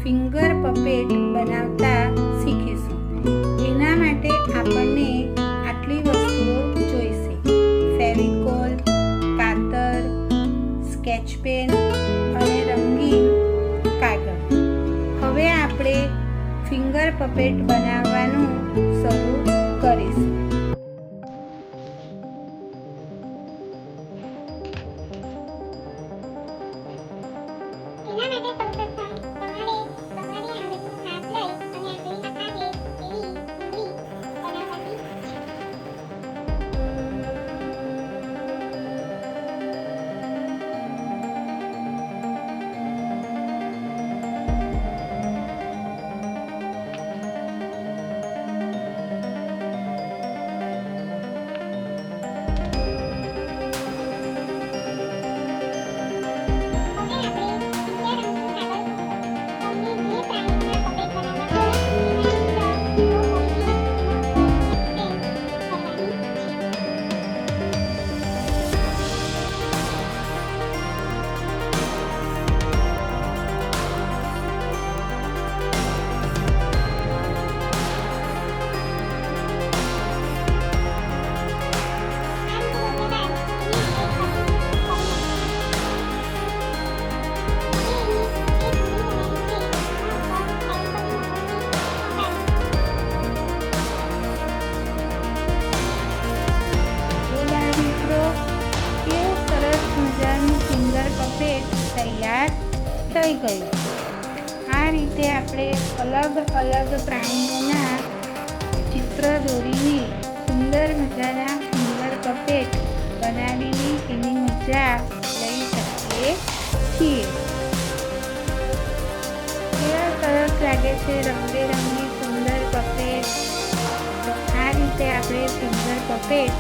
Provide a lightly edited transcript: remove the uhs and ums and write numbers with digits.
Finger puppet બનાવતા શીખીશું। એના માટે આપણને આટલી વસ્તુઓ જોઈશે: ફેવિકોલ, કાતર, સ્કેચ પેન અને રંગીન કાગળ। હવે આપણે ફિંગર પપેટ બનાવવાનું શરૂ કરીશું। તૈયાર થઈ ગયું। આ રીતે આપણે અલગ અલગ પ્રાણીઓના ચિત્ર દોરીને સુંદર મજાના ફિંગર પપેટ બનાવીને એની મજા લઈ શકીએ છીએ। કેવા સરસ લાગે છે રંગબેરંગી સુંદર પપેટ। તો આ રીતે આપણે ફિંગર પપેટ